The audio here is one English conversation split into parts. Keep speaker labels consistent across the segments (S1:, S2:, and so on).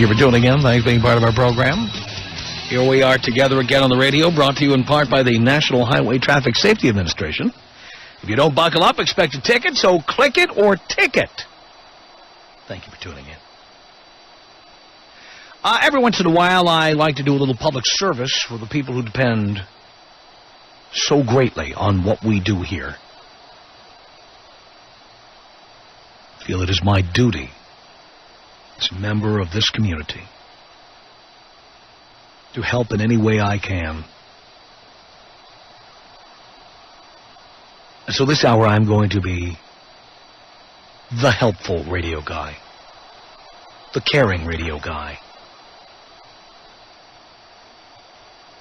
S1: you for tuning in. Thanks for being part of our program. Here we are together again on the radio, brought to you in part by the National Highway Traffic Safety Administration. If you don't buckle up, expect a ticket, so click it or ticket. Thank you for tuning in. Every once in a while, I like to do a little public service for the people who depend so greatly on what we do here. I feel it is my duty as a member of this community to help in any way I can. And so this hour I'm going to be the helpful radio guy, the caring radio guy,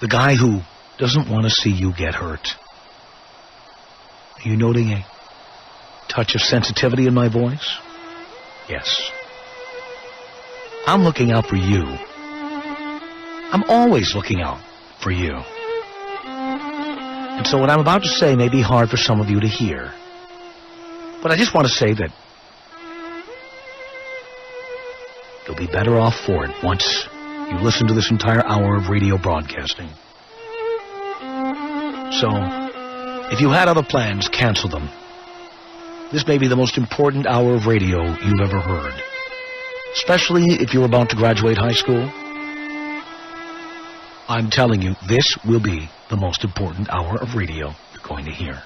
S1: the guy who doesn't want to see you get hurt. Are you noting a touch of sensitivity in my voice? Yes. I'm looking out for you. I'm always looking out for you. And so what I'm about to say may be hard for some of you to hear. But I just want to say that you'll be better off for it once you listen to this entire hour of radio broadcasting. So, if you had other plans, cancel them. This may be the most important hour of radio you've ever heard. Especially if you're about to graduate high school. I'm telling you, this will be the most important hour of radio you're going to hear.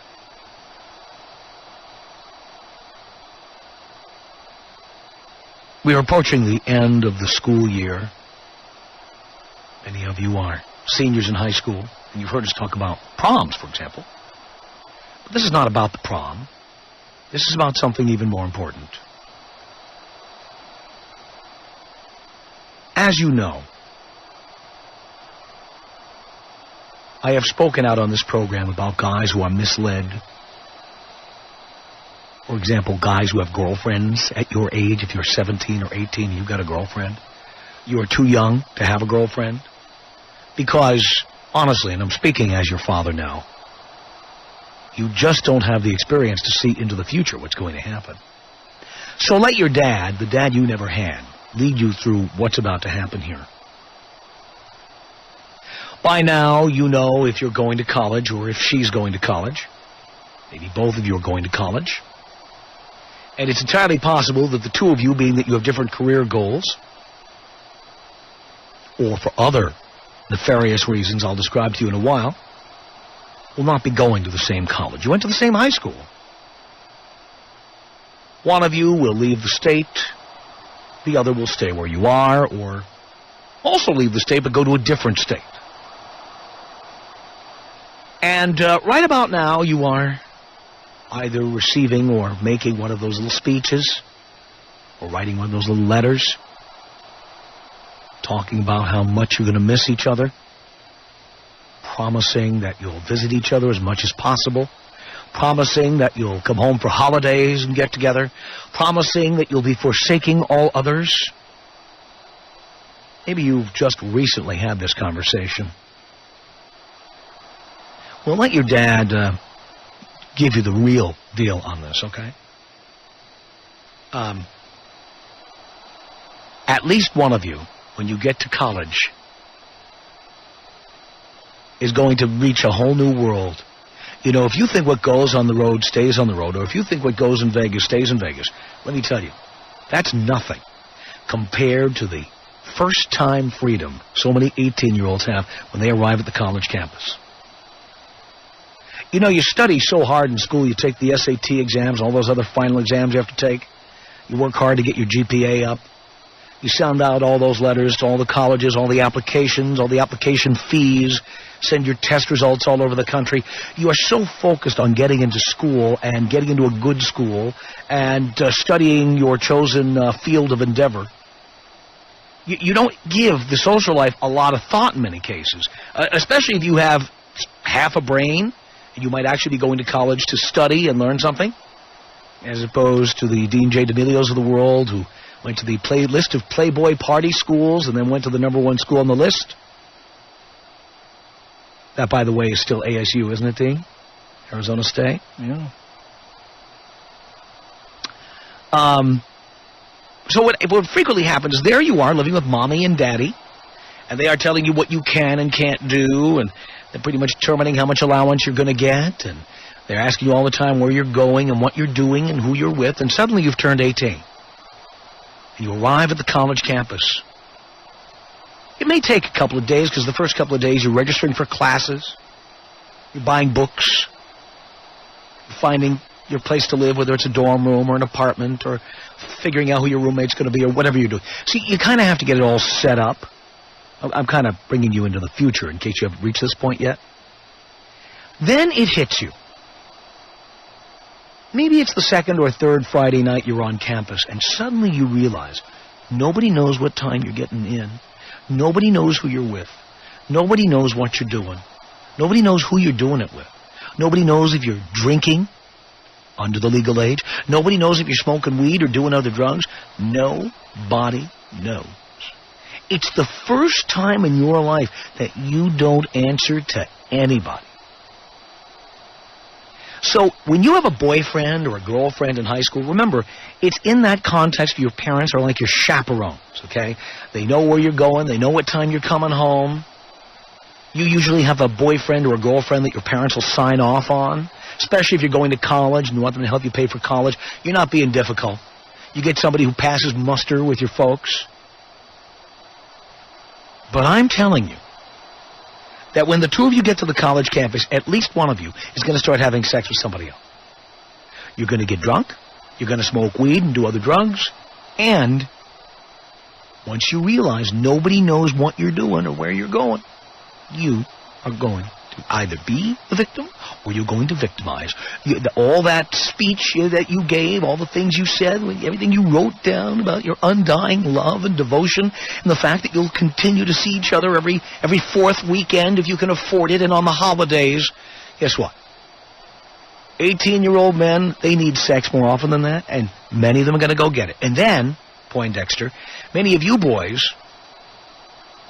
S1: We are approaching the end of the school year. Many of you are seniors in high school, and you've heard us talk about proms, for example. But this is not about the prom. This is about something even more important. As you know, I have spoken out on this program about guys who are misled. For example, guys who have girlfriends at your age. If you're 17 or 18, you've got a girlfriend. You are too young to have a girlfriend. Because, honestly, and I'm speaking as your father now, you just don't have the experience to see into the future what's going to happen. So let your dad, the dad you never had, lead you through what's about to happen here. By now, you know if you're going to college or if she's going to college. Maybe both of you are going to college. And it's entirely possible that the two of you, being that you have different career goals, or for other nefarious reasons I'll describe to you in a while, will not be going to the same college. You went to the same high school. One of you will leave the state. The other will stay where you are, or also leave the state but go to a different state. And right about now, you are either receiving or making one of those little speeches, or writing one of those little letters, talking about how much you're going to miss each other, promising that you'll visit each other as much as possible, promising that you'll come home for holidays and get together, promising that you'll be forsaking all others. Maybe you've just recently had this conversation. Well, let your dad give you the real deal on this, okay? At least one of you, when you get to college, is going to reach a whole new world. You know, if you think what goes on the road stays on the road, or if you think what goes in Vegas stays in Vegas, let me tell you, that's nothing compared to the first-time freedom so many 18-year-olds have when they arrive at the college campus. You know, you study so hard in school, you take the SAT exams, all those other final exams you have to take. You work hard to get your GPA up. You send out all those letters to all the colleges, all the applications, all the application fees, send your test results all over the country. You are so focused on getting into school and getting into a good school and studying your chosen field of endeavor. You don't give the social life a lot of thought in many cases, especially if you have half a brain and you might actually be going to college to study and learn something, as opposed to the Dean J. D'Amelios of the world who went to the list of Playboy party schools and then went to the #1 school on the list. That, by the way, is still ASU, isn't it, Dean? Arizona State? Yeah. So what frequently happens is there you are living with mommy and daddy, and they are telling you what you can and can't do, and they're pretty much determining how much allowance you're going to get, and they're asking you all the time where you're going and what you're doing and who you're with, and suddenly you've turned 18. And you arrive at the college campus. It may take a couple of days because the first couple of days you're registering for classes, you're buying books, you're finding your place to live, whether it's a dorm room or an apartment, or figuring out who your roommate's going to be or whatever you're doing. See, you kind of have to get it all set up. I'm kind of bringing you into the future in case you haven't reached this point yet. Then it hits you. Maybe it's the second or third Friday night you're on campus, and suddenly you realize nobody knows what time you're getting in. Nobody knows who you're with. Nobody knows what you're doing. Nobody knows who you're doing it with. Nobody knows if you're drinking under the legal age. Nobody knows if you're smoking weed or doing other drugs. Nobody knows. It's the first time in your life that you don't answer to anybody. So when you have a boyfriend or a girlfriend in high school, remember, it's in that context your parents are like your chaperones, okay? They know where you're going. They know what time you're coming home. You usually have a boyfriend or a girlfriend that your parents will sign off on, especially if you're going to college and you want them to help you pay for college. You're not being difficult. You get somebody who passes muster with your folks. But I'm telling you that when the two of you get to the college campus, at least one of you is going to start having sex with somebody else. You're going to get drunk, you're going to smoke weed and do other drugs, and once you realize nobody knows what you're doing or where you're going, you are going to either be the victim or you're going to victimize. All that speech that you gave, all the things you said, everything you wrote down about your undying love and devotion, and the fact that you'll continue to see each other every fourth weekend if you can afford it, and on the holidays, guess what? 18-year-old men, they need sex more often than that, and many of them are going to go get it. And then, Poindexter, many of you boys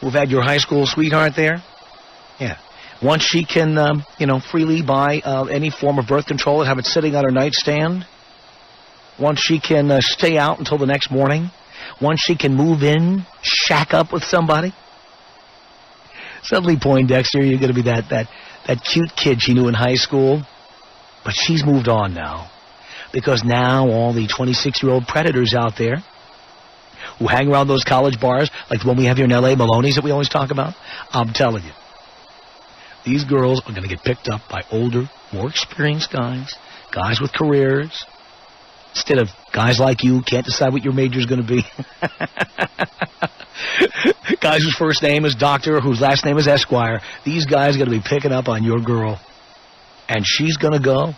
S1: who've had your high school sweetheart there, yeah, once she can, freely buy any form of birth control and have it sitting on her nightstand, once she can stay out until the next morning, once she can move in, shack up with somebody, suddenly, Poindexter, you're going to be that cute kid she knew in high school. But she's moved on now, because now all the 26-year-old predators out there who hang around those college bars, like the one we have here in L.A., Maloney's that we always talk about, I'm telling you, these girls are going to get picked up by older, more experienced guys with careers, instead of guys like you who can't decide what your major's going to be. Guys whose first name is Doctor, whose last name is Esquire. These guys are going to be picking up on your girl, and she's going to go.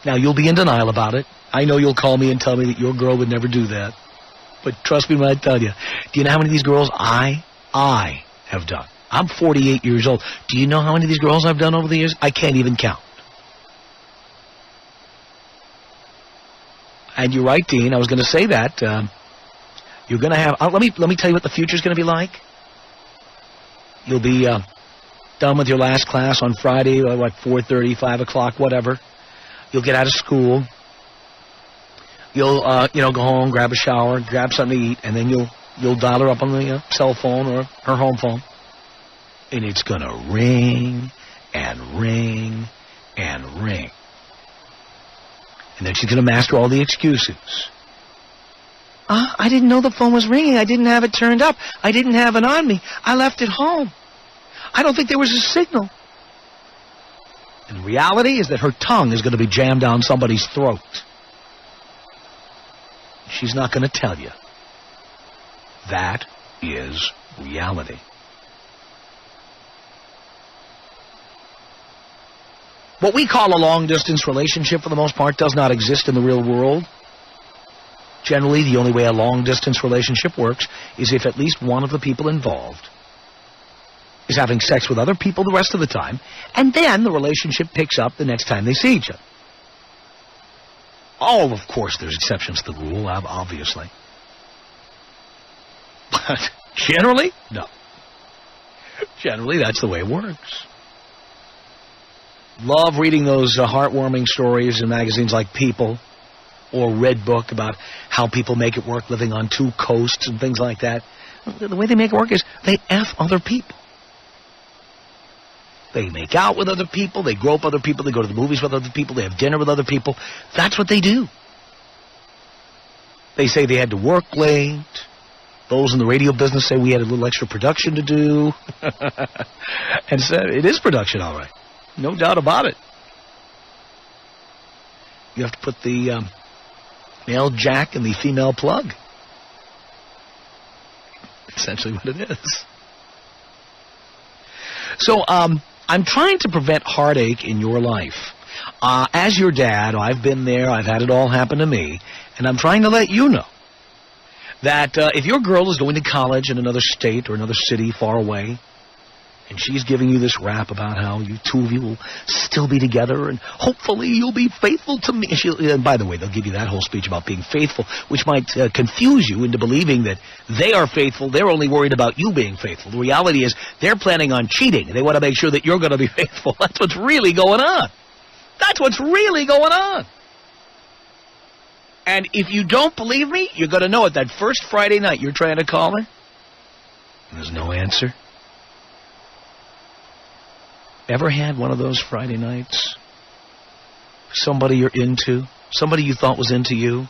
S1: Now, you'll be in denial about it. I know you'll call me and tell me that your girl would never do that. But trust me when I tell you, do you know how many of these girls I have done? I'm 48 years old. Do you know how many of these girls I've done over the years? I can't even count. And you're right, Dean. I was going to say that. You're going to have... let me tell you what the future's going to be like. You'll be done with your last class on Friday, 4:30, 5 o'clock, whatever. You'll get out of school. You'll, go home, grab a shower, grab something to eat, and then you'll dial her up on the cell phone or her home phone. And it's going to ring and ring and ring. And then she's going to master all the excuses. I didn't know the phone was ringing. I didn't have it turned up. I didn't have it on me. I left it home. I don't think there was a signal. And the reality is that her tongue is going to be jammed down somebody's throat. She's not going to tell you. That is reality. What we call a long-distance relationship, for the most part, does not exist in the real world. Generally, the only way a long-distance relationship works is if at least one of the people involved is having sex with other people the rest of the time, and then the relationship picks up the next time they see each other. Oh, of course, there's exceptions to the rule, obviously. But generally, no. Generally, that's the way it works. Love reading those heartwarming stories in magazines like People or read book about how people make it work living on 2 coasts and things like that. The way they make it work is they F other people. They make out with other people. They grope other people. They go to the movies with other people. They have dinner with other people. That's what they do. They say they had to work late. Those in the radio business say we had a little extra production to do. And so it is production, all right. No doubt about it. You have to put the male jack in the female plug. Essentially what it is. So, I'm trying to prevent heartache in your life. As your dad, I've been there. I've had it all happen to me. And I'm trying to let you know that if your girl is going to college in another state or another city far away, and she's giving you this rap about how you 2 of you will still be together and hopefully you'll be faithful to me. And by the way, they'll give you that whole speech about being faithful, which might confuse you into believing that they are faithful. They're only worried about you being faithful. The reality is they're planning on cheating. They want to make sure that you're going to be faithful. That's what's really going on. That's what's really going on. And if you don't believe me, you're going to know it that first Friday night you're trying to call her, and there's no answer. Ever had one of those Friday nights? Somebody you're into, somebody you thought was into you,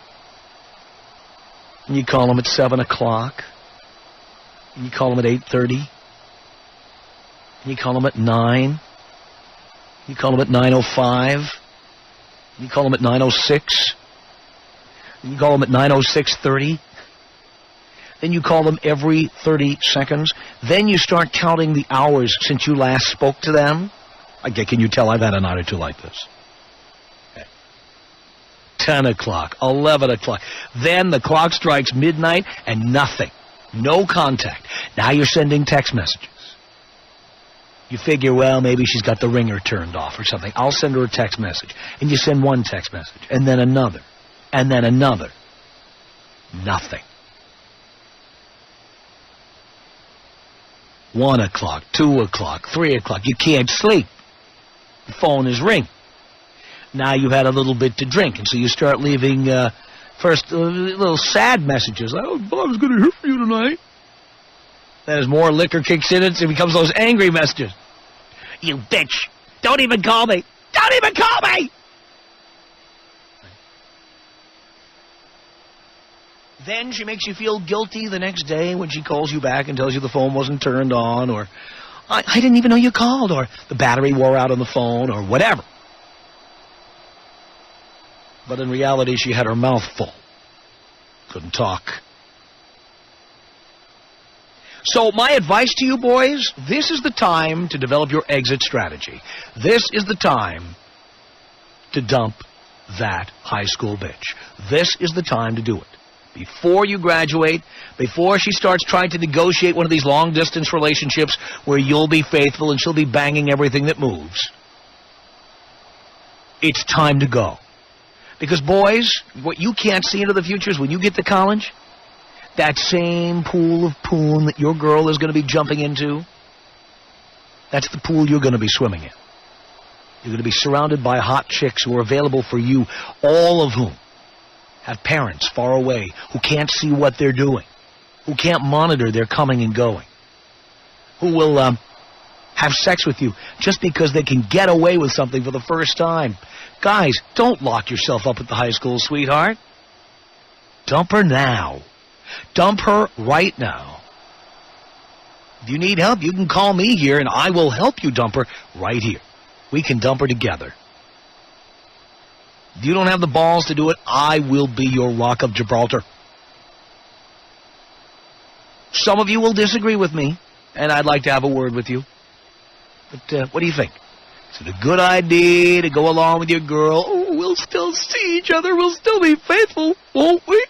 S1: and you call them at 7 o'clock, and you call them at 8:30, and you call them at 9, you call them at 9:05, you call them at 9:06, you call them at 9:06:30. Then you call them every 30 seconds. Then you start counting the hours since you last spoke to them. Can you tell I've had a night or two like this? 10 o'clock, 11 o'clock. Then the clock strikes midnight and nothing. No contact. Now you're sending text messages. You figure, well, maybe she's got the ringer turned off or something. I'll send her a text message. And you send one text message, and then another, and then another. Nothing. 1 o'clock, 2 o'clock, 3 o'clock. You can't sleep. The phone is ringing. Now you've had a little bit to drink, and so you start leaving first little sad messages. Like, oh, Bob's going to hear from you tonight. Then as more liquor kicks in, it becomes those angry messages. You bitch. Don't even call me. Don't even call me. Then she makes you feel guilty the next day when she calls you back and tells you the phone wasn't turned on, or I didn't even know you called, or the battery wore out on the phone, or whatever. But in reality, she had her mouth full. Couldn't talk. So my advice to you boys, this is the time to develop your exit strategy. This is the time to dump that high school bitch. This is the time to do it. Before you graduate, before she starts trying to negotiate one of these long-distance relationships where you'll be faithful and she'll be banging everything that moves. It's time to go. Because, boys, what you can't see into the future is when you get to college, that same pool of poon that your girl is going to be jumping into, that's the pool you're going to be swimming in. You're going to be surrounded by hot chicks who are available for you, all of whom have parents far away who can't see what they're doing, who can't monitor their coming and going, who will have sex with you just because they can get away with something for the first time. Guys, don't lock yourself up at the high school, sweetheart. Dump her now. Dump her right now. If you need help, you can call me here, and I will help you dump her right here. We can dump her together. If you don't have the balls to do it, I will be your Rock of Gibraltar. Some of you will disagree with me, and I'd like to have a word with you. But what do you think? Is it a good idea to go along with your girl? Oh, we'll still see each other. We'll still be faithful, won't we?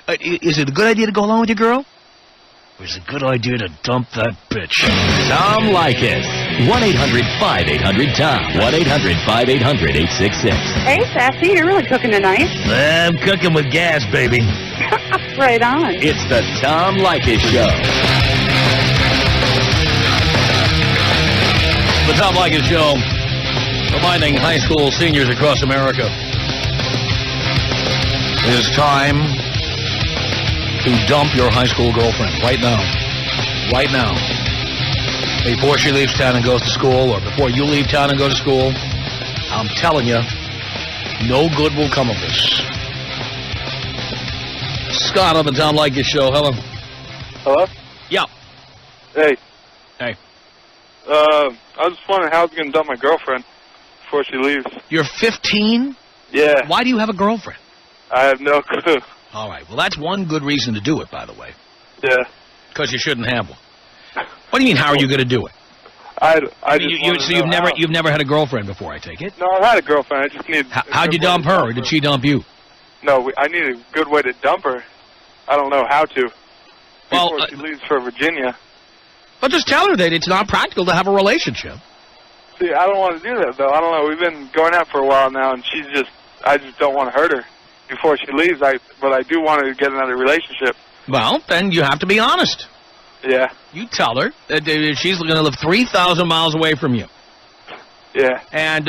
S1: Is it a good idea to go along with your girl? Or is it a good idea to dump that bitch?
S2: Tom Leykis. 1-800-5800-TOM. 1-800-5800-866.
S3: Hey, Sassy, you're really cooking tonight.
S1: I'm cooking with gas, baby.
S3: Right on.
S2: It's the Tom Leykis Show.
S1: The Tom Leykis Show, reminding high school seniors across America It is time to dump your high school girlfriend right now. Right now. Before she leaves town and goes to school, or before you leave town and go to school. I'm telling you, no good will come of this. Scott on the Tom Leykis show. Hello.
S4: Hello?
S1: Yeah.
S4: Hey.
S1: Hey.
S4: I was just wondering how I was going to dump my girlfriend before she leaves.
S1: You're 15?
S4: Yeah.
S1: Why do you have a girlfriend?
S4: I have no clue.
S1: All right. Well, that's one good reason to do it, by the way.
S4: Yeah.
S1: Because you shouldn't have one. What do you mean, how are you going to do it?
S4: I
S1: So you've never had a girlfriend before, I take it?
S4: No, I've had a girlfriend. I just need...
S1: How'd you dump her, or did she dump you?
S4: No, I need a good way to dump her. I don't know how to.
S1: Well,
S4: before she leaves for Virginia.
S1: But just tell her that it's not practical to have a relationship.
S4: See, I don't want to do that, though. I don't know. We've been going out for a while now, and I just don't want to hurt her before she leaves. But I do want to get another relationship.
S1: Well, then you have to be honest.
S4: Yeah.
S1: You tell her that she's going to live 3,000 miles away from you.
S4: Yeah.
S1: And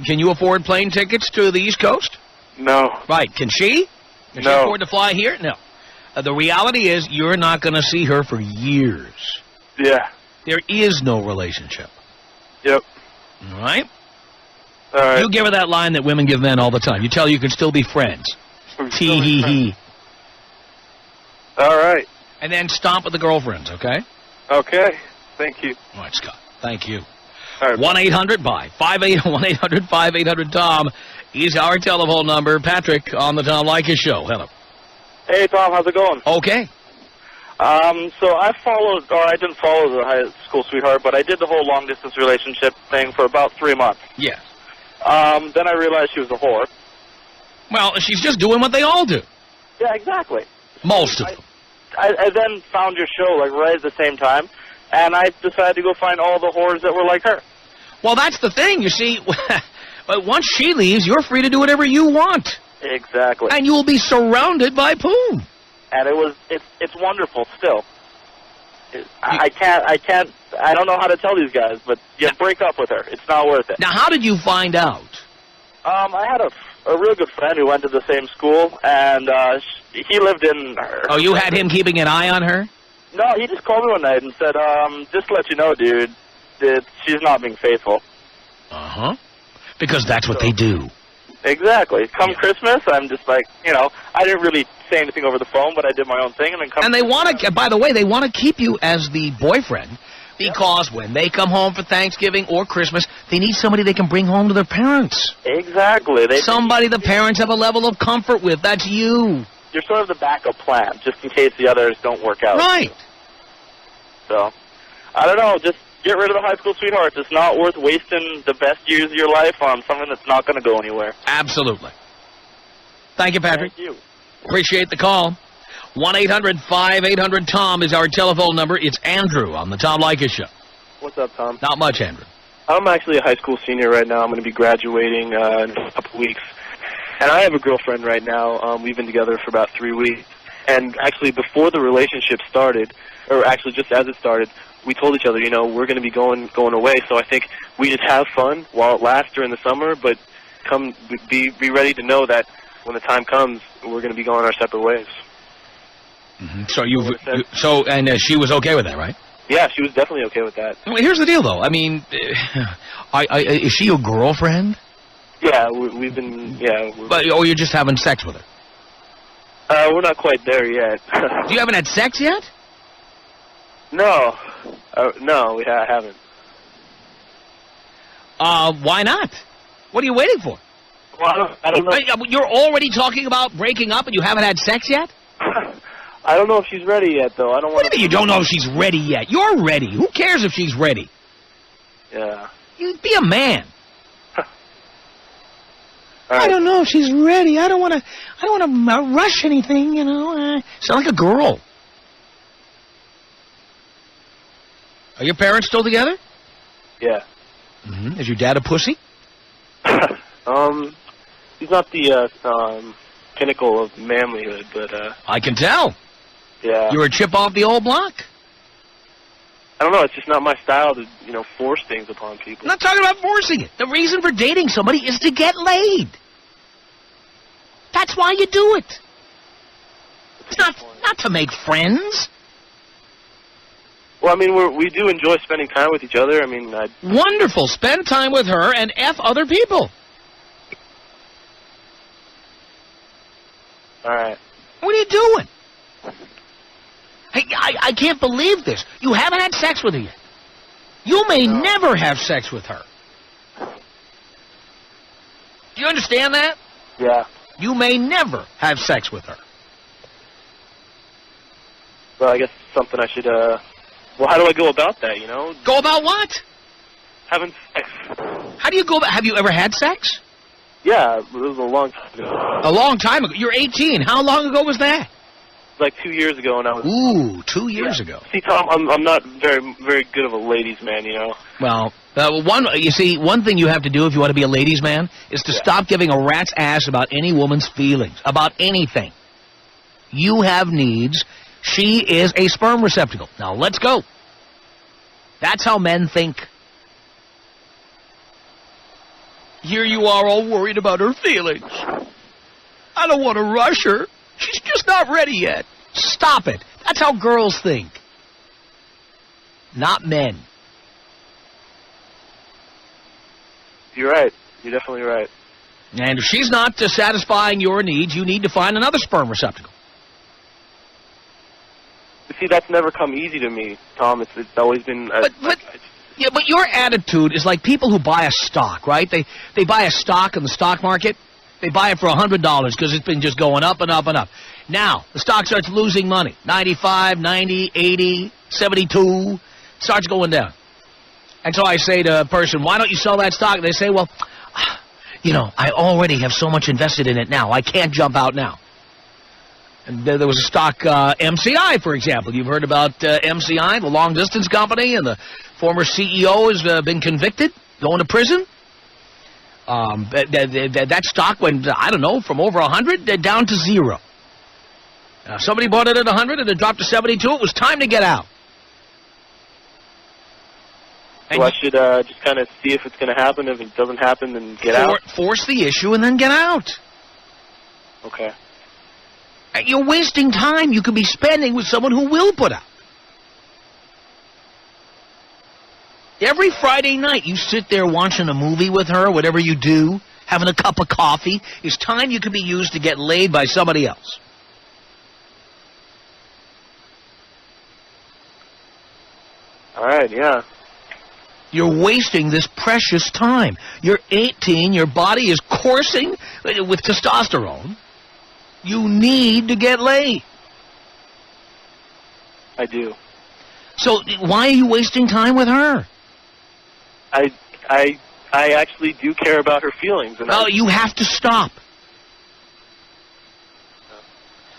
S1: can you afford plane tickets to the East Coast?
S4: No.
S1: Right. Can she? Can she afford to fly here? No. The reality is you're not going to see her for years.
S4: Yeah.
S1: There is no relationship.
S4: Yep.
S1: All right?
S4: All right.
S1: You give her that line that women give men all the time. You tell her you can still be friends. Tee-hee-hee.
S4: All right.
S1: And then stomp with the girlfriends, okay?
S4: Okay. Thank you.
S1: All right, Scott. Thank you.
S4: All right.
S1: 1-800-BUY. 1-800-5800-TOM is our telephone number. Patrick on the Tom Leykis show. Hello.
S5: Hey, Tom. How's it going?
S1: Okay.
S5: So I didn't follow the high school sweetheart, but I did the whole long-distance relationship thing for about 3 months.
S1: Yes.
S5: Then I realized she was a whore.
S1: Well, she's just doing what they all do.
S5: Yeah, exactly.
S1: Most of them.
S5: I then found your show, like, right at the same time, and I decided to go find all the whores that were like her.
S1: Well, that's the thing. You see, once she leaves, you're free to do whatever you want.
S5: Exactly.
S1: And you will be surrounded by poon.
S5: And it's wonderful still. I don't know how to tell these guys, but you break up with her. It's not worth it.
S1: Now, how did you find out?
S5: I had a real good friend who went to the same school, and he lived in her.
S1: Oh, you had him keeping an eye on her?
S5: No, he just called me one night and said, just to let you know, dude, that she's not being faithful.
S1: Uh-huh. Because that's what they do.
S5: Exactly. Come Christmas, I'm just like, I didn't really say anything over the phone, but I did my own thing, and then come.
S1: And they want to, by the way, they want to keep you as the boyfriend because when they come home for Thanksgiving or Christmas, they need somebody they can bring home to their parents.
S5: Exactly.
S1: Somebody the parents have a level of comfort with. That's you.
S5: You're sort of the backup plan, just in case the others don't work out.
S1: Right.
S5: So, I don't know, just get rid of the high school sweethearts. It's not worth wasting the best years of your life on something that's not going to go anywhere.
S1: Absolutely. Thank you, Patrick.
S5: Thank you.
S1: Appreciate the call. 1-800-5800-TOM is our telephone number. It's Andrew on the Tom Leykis show.
S6: What's up, Tom?
S1: Not much, Andrew.
S6: I'm actually a high school senior right now. I'm going to be graduating in a couple weeks. And I have a girlfriend right now. We've been together for about 3 weeks. And actually, before the relationship started, or actually just as it started, we told each other, we're going to be going away. So I think we just have fun while it lasts during the summer, but be ready to know that when the time comes, we're going to be going our separate ways.
S1: Mm-hmm. So and she was okay with that, right?
S6: Yeah, she was definitely okay with that.
S1: Well, here's the deal, though. I mean, is she your girlfriend?
S6: Yeah, we've been,
S1: Or you're just having sex with her?
S6: We're not quite there yet.
S1: You haven't had sex yet?
S6: No. No, we haven't.
S1: Why not? What are you waiting for?
S6: Well, I don't know.
S1: You're already talking about breaking up and you haven't had sex yet?
S6: I don't know if she's ready yet, though. I don't want.
S1: What do you mean you don't know if she's ready yet? You're ready. Who cares if she's ready?
S6: Yeah.
S1: You be a man.
S6: Right.
S1: I don't know if she's ready. I don't want to rush anything, Sound like a girl. Are your parents still together?
S6: Yeah.
S1: Mm-hmm. Is your dad a pussy?
S6: He's not the pinnacle of manlyhood, but
S1: I can tell.
S6: Yeah.
S1: You're a chip off the old block.
S6: I don't know. It's just not my style to, force things upon people.
S1: I'm not talking about forcing it. The reason for dating somebody is to get laid. That's why you do it. It's not to make friends.
S6: Well, I mean, we do enjoy spending time with each other. I mean,
S1: Wonderful. Spend time with her and F other people.
S6: all right.
S1: What are you doing? Hey, I can't believe this. You haven't had sex with her yet. You may never have sex with her. Do you understand that?
S6: Yeah.
S1: You may never have sex with her.
S6: Well, I guess it's something I should, well, how do I go about that, you know?
S1: Go about what?
S6: Having sex.
S1: How do you go about... Have you ever had sex?
S6: Yeah, it was a long time ago.
S1: A long time ago. You're 18. How long ago was that?
S6: Like 2 years ago, and I was...
S1: Ooh, 2 years ago.
S6: See, Tom, I'm not very good of a ladies' man, you know?
S1: Well, one thing you have to do if you want to be a ladies' man is to stop giving a rat's ass about any woman's feelings, about anything. You have needs. She is a sperm receptacle. Now, let's go. That's how men think. Here you are all worried about her feelings. I don't want to rush her. She's just not ready yet. Stop it. That's how girls think. Not men.
S6: You're right. You're definitely right.
S1: And if she's not satisfying your needs, you need to find another sperm receptacle.
S6: But see, that's never come easy to me, Tom. It's always been...
S1: But your attitude is like people who buy a stock, right? They buy a stock in the stock market. They buy it for $100 because it's been just going up and up and up. Now, the stock starts losing money. 95, 90, 80, 72, starts going down. And so I say to a person, why don't you sell that stock? And they say, well, you know, I already have so much invested in it now. I can't jump out now. And there was a stock, MCI, for example. You've heard about MCI, the long-distance company, and the former CEO has been convicted, going to prison. That stock went, I don't know, from over 100 down to 0. Somebody bought it at 100 and it dropped to 72. It was time to get out.
S6: So I should just kind of see if it's going to happen. If it doesn't happen, then get out?
S1: Force the issue and then get out.
S6: Okay.
S1: You're wasting time you could be spending with someone who will put out. Every Friday night you sit there watching a movie with her, whatever you do, having a cup of coffee, is time you could be used to get laid by somebody else.
S6: All right, yeah.
S1: You're wasting this precious time. You're 18, your body is coursing with testosterone. You need to get laid.
S6: I do.
S1: So why are you wasting time with her?
S6: I actually do care about her feelings. And
S1: you have to stop.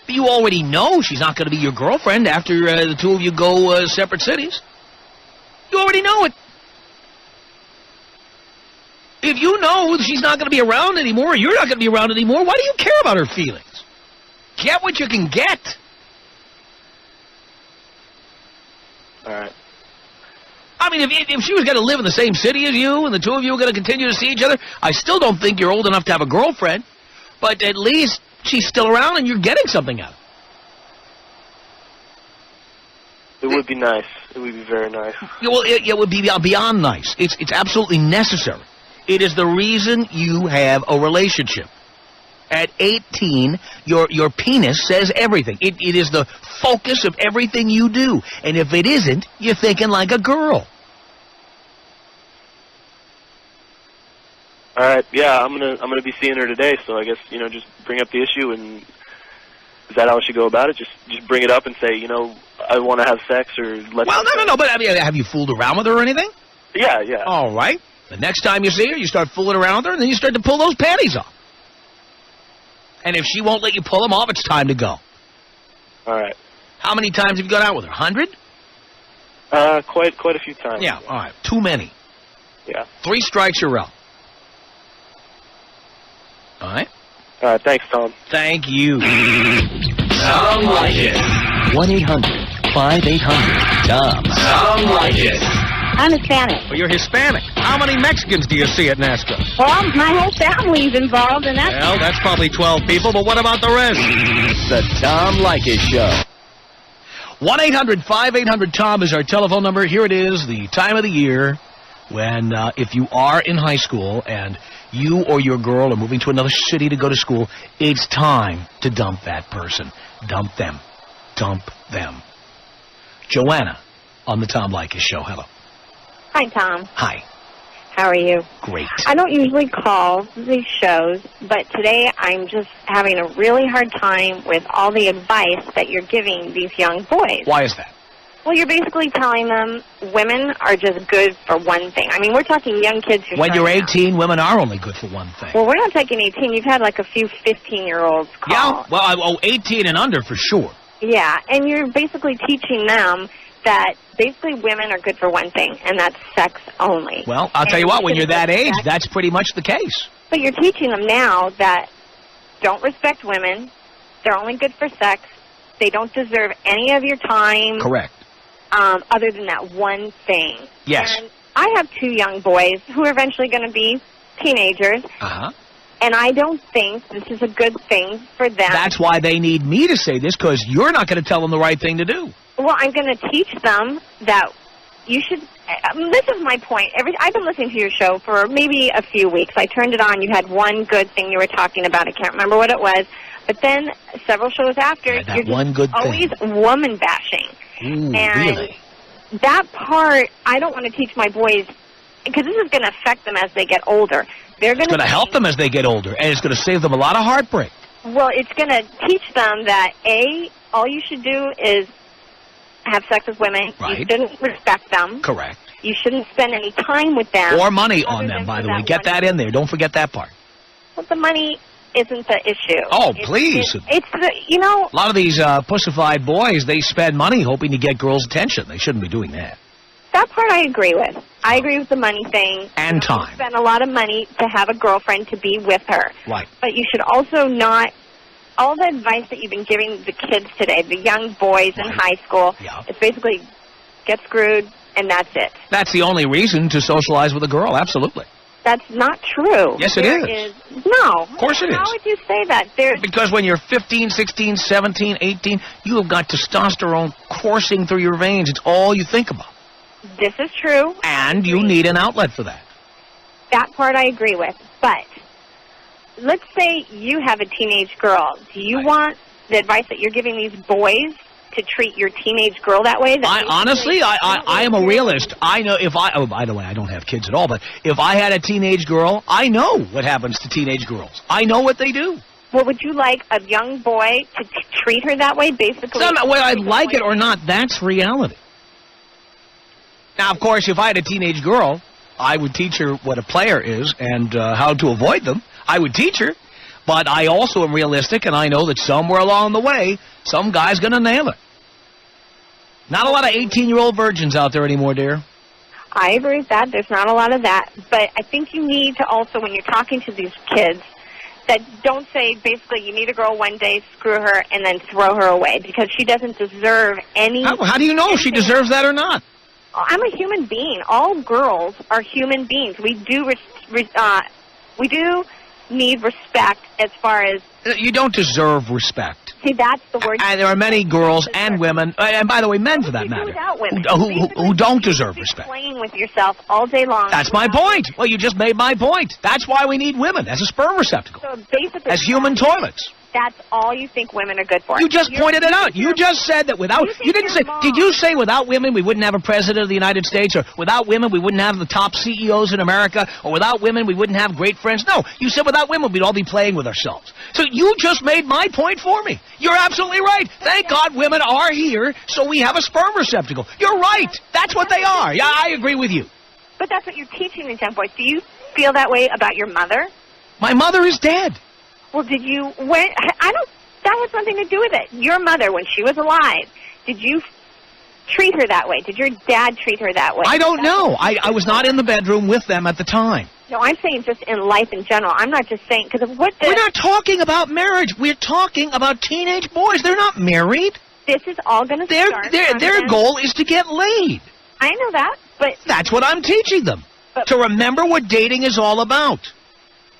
S1: But you already know she's not going to be your girlfriend after the two of you go separate cities. You already know it. If you know she's not going to be around anymore, or you're not going to be around anymore, why do you care about her feelings? Get what you can get.
S6: All right.
S1: I mean, if she was going to live in the same city as you and the two of you were going to continue to see each other, I still don't think you're old enough to have a girlfriend. But at least she's still around and you're getting something out of it.
S6: It would be nice. It would be very nice.
S1: Yeah, well, it would be beyond nice. It's absolutely necessary. It is the reason you have a relationship. At 18, your penis says everything. It is the focus of everything you do. And if it isn't, you're thinking like a girl.
S6: All right, yeah, I'm gonna be seeing her today, so I guess, just bring up the issue, and is that how I should go about it? Just bring it up and say, I want to have sex, or let's...
S1: Well, no, but I mean, have you fooled around with her or anything?
S6: Yeah.
S1: All right. The next time you see her, you start fooling around with her, and then you start to pull those panties off. And if she won't let you pull them off, it's time to go.
S6: All right.
S1: How many times have you gone out with her? 100?
S6: Quite a few times.
S1: Yeah, all right. Too many.
S6: Yeah.
S1: 3 strikes, you're out. All right?
S6: All right, thanks, Tom.
S1: Thank you.
S2: Tom Leykis.
S1: 1-800-5800-TOM.
S2: Tom Leykis.
S3: I'm Hispanic.
S1: Well, you're Hispanic. How many Mexicans do you see at NASCAR?
S3: Well, my whole family's involved, and that's...
S1: Well, that's probably 12 people, but what about the rest?
S2: The Tom Leykis Show.
S1: 1-800-5800-TOM is our telephone number. Here it is, the time of the year when if you are in high school and you or your girl are moving to another city to go to school, it's time to dump that person. Dump them. Dump them. Joanna on the Tom Leykis Show. Hello.
S7: Hi, Tom.
S1: Hi.
S7: How are you?
S1: Great.
S7: I don't usually call these shows, but today I'm just having a really hard time with all the advice that you're giving these young boys.
S1: Why is that?
S7: Well, you're basically telling them women are just good for one thing. I mean, we're talking young kids who
S1: When you're
S7: starting out.
S1: 18, women are only good for one thing.
S7: Well, we're not taking 18. You've had like a few 15-year-olds call.
S1: Yeah, well, 18 and under for sure.
S7: Yeah, and you're basically teaching them that basically women are good for one thing, and that's sex only.
S1: Well, I'll tell you what, when you're that age, that's pretty much the case.
S7: But you're teaching them now that don't respect women, they're only good for sex, they don't deserve any of your time.
S1: Correct.
S7: Other than that one thing.
S1: Yes.
S7: And I have two young boys who are eventually going to be teenagers,
S1: Uh-huh.
S7: and I don't think this is a good thing for them.
S1: That's why they need me to say this, because you're not going to tell them the right thing to do.
S7: Well, I'm going to teach them that you should... this is my point. I've been listening to your show for maybe a few weeks. I turned it on. You had one good thing you were talking about. I can't remember what it was. But then several shows after,
S1: Yeah, that
S7: you're just
S1: one good
S7: always
S1: thing.
S7: woman bashing.
S1: Ooh,
S7: And
S1: really?
S7: that part, I don't want to teach my boys, because this is going to affect them as they get older. They're going
S1: It's going to help them as they get older, and it's going to save them a lot of heartbreak.
S7: Well, it's going to teach them that, A, all you should do is have sex with women.
S1: Right.
S7: You shouldn't respect them.
S1: Correct.
S7: You shouldn't spend any time with them.
S1: Or money
S7: other
S1: on them,
S7: than
S1: by
S7: for
S1: the way.
S7: that
S1: Get
S7: one-
S1: that in there. Don't forget that part.
S7: Well, the money isn't the issue.
S1: Oh, please.
S7: It's the, you know...
S1: A lot of these pussified boys, they spend money hoping to get girls' attention. They shouldn't be doing that.
S7: That part I agree with. I agree with the money thing.
S1: And
S7: You
S1: time.
S7: spend a lot of money to have a girlfriend to be with her.
S1: Right.
S7: But you should also not... All the advice that you've been giving the kids today, the young boys in
S1: Right.
S7: high school,
S1: Yeah.
S7: it's basically get screwed and that's it.
S1: That's the only reason to socialize with a girl. Absolutely.
S7: That's not true.
S1: Yes, it
S7: There
S1: is.
S7: No.
S1: Of course it
S7: How
S1: is.
S7: would you say that?
S1: Because when you're 15, 16, 17, 18, you have got testosterone coursing through your veins. It's all you think about.
S7: This is true.
S1: And you need an outlet for that.
S7: That part I agree with. But let's say you have a teenage girl. Do you
S1: Right.
S7: want the advice that you're giving these boys to treat your teenage girl that way? That
S1: Honestly, I am a realist. I know if I... Oh, by the way, I don't have kids at all, but if I had a teenage girl, I know what happens to teenage girls. I know what they do.
S7: Well, would you like a young boy to treat her that way, basically?
S1: So, whether I like it or not, that's reality. Now, of course, if I had a teenage girl, I would teach her what a player is and how to avoid them. I would teach her. But I also am realistic, and I know that somewhere along the way, some guy's going to nail it. Not a lot of 18-year-old virgins out there anymore, dear.
S7: I agree with that. There's not a lot of that. But I think you need to also, when you're talking to these kids, that don't say, basically, you meet a girl one day, screw her, and then throw her away, because she doesn't deserve any...
S1: How do you know if she deserves that or not?
S7: I'm a human being. All girls are human beings. We do need respect as far as...
S1: You don't deserve respect.
S7: See, that's the word...
S1: And there are many girls and women, and by the way, men for that
S7: You do
S1: matter,
S7: without women.
S1: who don't deserve
S7: You're
S1: respect.
S7: playing with yourself all day long.
S1: That's my point. Well, you just made my point. That's why we need women as a sperm receptacle,
S7: So basically...
S1: as human toilets.
S7: That's all you think women are good for.
S1: You just
S7: You're-
S1: pointed it out. You just said that without...
S7: You think
S1: You didn't say...
S7: you're wrong.
S1: Did you say without women we wouldn't have a president of the United States, or without women we wouldn't have the top CEOs in America, or without women we wouldn't have great friends? No. You said without women we'd all be playing with ourselves. So you just made my point for me. You're absolutely right. Thank God women are here, so we have a sperm receptacle. You're right. That's what they are. Yeah, I agree with you.
S7: But that's what you're teaching these young boys. Do you feel that way about your mother?
S1: My mother is dead.
S7: Well, did you... I don't... That has nothing to do with it. Your mother, when she was alive, did you treat her that way? Did your dad treat her that way?
S1: I don't know. I was not in the bedroom with them at the time.
S7: No, I'm saying just in life in general. I'm not just saying... Because of what
S1: We're not talking about marriage. We're talking about teenage boys. They're not married.
S7: This is all going to start... from
S1: Their
S7: them.
S1: goal is to get laid.
S7: I know that. But
S1: That's what I'm teaching them. To remember what dating is all about.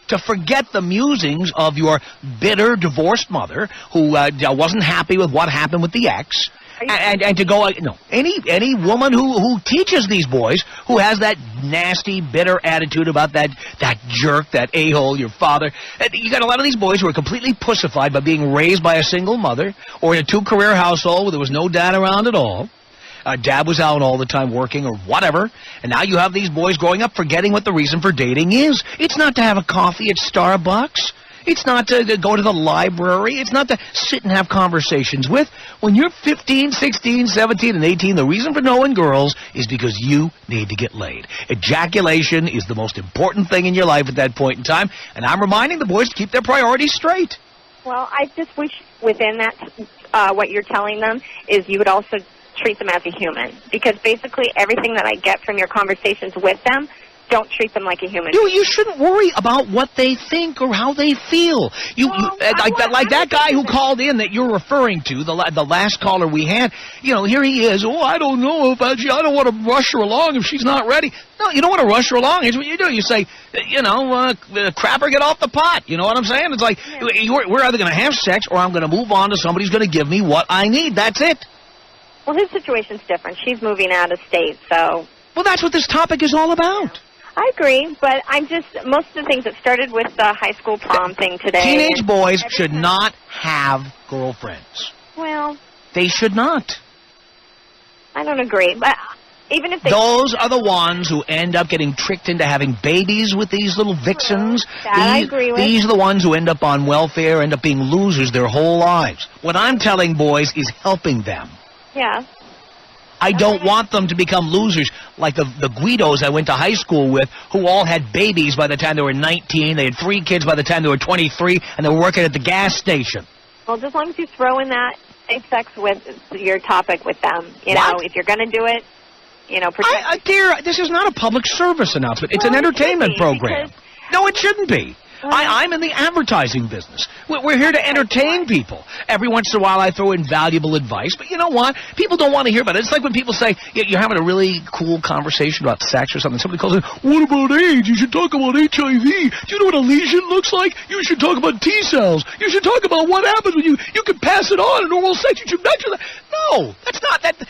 S1: To forget the musings of your bitter divorced mother who wasn't happy with what happened with the ex. And to go, no, any woman who teaches these boys, who has that nasty, bitter attitude about that jerk, that a-hole, your father. You got a lot of these boys who are completely pussified by being raised by a single mother or in a two-career household where there was no dad around at all. Dad was out all the time working or whatever, and now you have these boys growing up forgetting what the reason for dating is. It's not to have a coffee at Starbucks. It's not to go to the library. It's not to sit and have conversations with. When you're 15, 16, 17, and 18, the reason for knowing girls is because you need to get laid. Ejaculation is the most important thing in your life at that point in time, and I'm reminding the boys to keep their priorities straight.
S7: Well, I just wish within that, what you're telling them is you would also treat them as a human. Because basically everything that I get from your conversations with them, don't treat them like a human.
S1: You shouldn't worry about what they think or how they feel. Like that guy who called in that you're referring to, the last caller we had, here he is. Oh, I don't know about you. I don't want to rush her along if she's not ready. No, you don't want to rush her along. Here's what you do. You say, crap or get off the pot. You know what I'm saying? It's like, we're either going to have sex or I'm going to move on to somebody who's going to give me what I need. That's it.
S7: Well, his situation's different. She's moving out of state, so...
S1: Well, that's what this topic is all about.
S7: I agree, but most of the things that started with the high school prom thing today...
S1: Teenage boys should not have girlfriends.
S7: Well...
S1: They should not.
S7: I don't agree, but even if they...
S1: Those are the ones who end up getting tricked into having babies with these little vixens.
S7: That I agree with.
S1: These are the ones who end up on welfare, end up being losers their whole lives. What I'm telling boys is helping them.
S7: Yeah.
S1: I don't want them to become losers like the Guidos I went to high school with, who all had babies by the time they were 19. They had 3 kids by the time they were 23, and they were working at the gas station.
S7: Well, just as long as you throw in that safe sex with your topic with them, if you're going to do it,
S1: dear, this is not a public service announcement. It's an entertainment program. No, it shouldn't be. I'm in the advertising business. We're here to entertain people. Every once in a while I throw in valuable advice, but you know what? People don't want to hear about it. It's like when people say, you're having a really cool conversation about sex or something. Somebody calls in, what about AIDS? You should talk about HIV. Do you know what a lesion looks like? You should talk about T-cells. You should talk about what happens when you can pass it on in oral sex. You should mention that. No,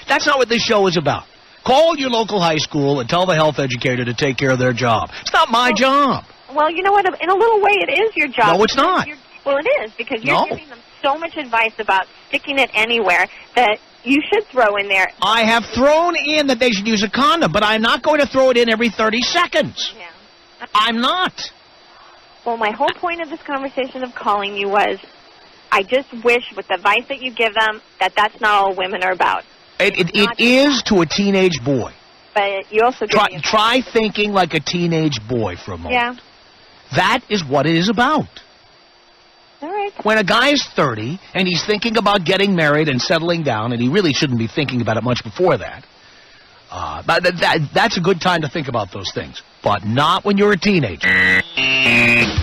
S1: that's not what this show is about. Call your local high school and tell the health educator to take care of their job. It's not my job.
S7: Well, you know what? In a little way, it is your job.
S1: No, it's not.
S7: Well, it is, because you're giving them so much advice about sticking it anywhere that you should throw in there.
S1: I have thrown in that they should use a condom, but I'm not going to throw it in every 30 seconds.
S7: Yeah.
S1: I'm not.
S7: Well, my whole point of this conversation of calling you was, I just wish with the advice that you give them that that's not all women are about.
S1: It is to a teenage boy.
S7: But you also
S1: try thinking like a teenage boy for a moment.
S7: Yeah.
S1: That is what it is about.
S7: All right.
S1: When a guy is 30 and he's thinking about getting married and settling down, and he really shouldn't be thinking about it much before that, but that's a good time to think about those things. But not when you're a teenager.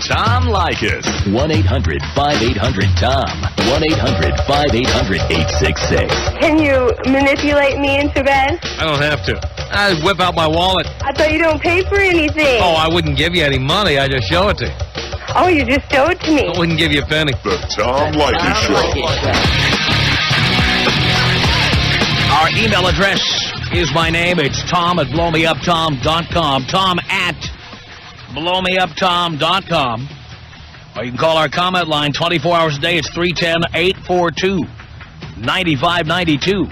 S2: Tom Leykis. 1-800-5800-TOM. 1-800-5800-866.
S3: Can you manipulate me into bed?
S8: I don't have to. I whip out my wallet.
S3: I thought you don't pay for anything.
S8: Oh, I wouldn't give you any money. I just show it to you.
S3: Oh, you just show it to me.
S8: I wouldn't give you a penny.
S9: The Tom Leykis Show.
S1: Our email address is my name. It's tom@blowmeuptom.com. Tom@blowmeuptom.com. Or you can call our comment line 24 hours a day. It's 310-842-9592.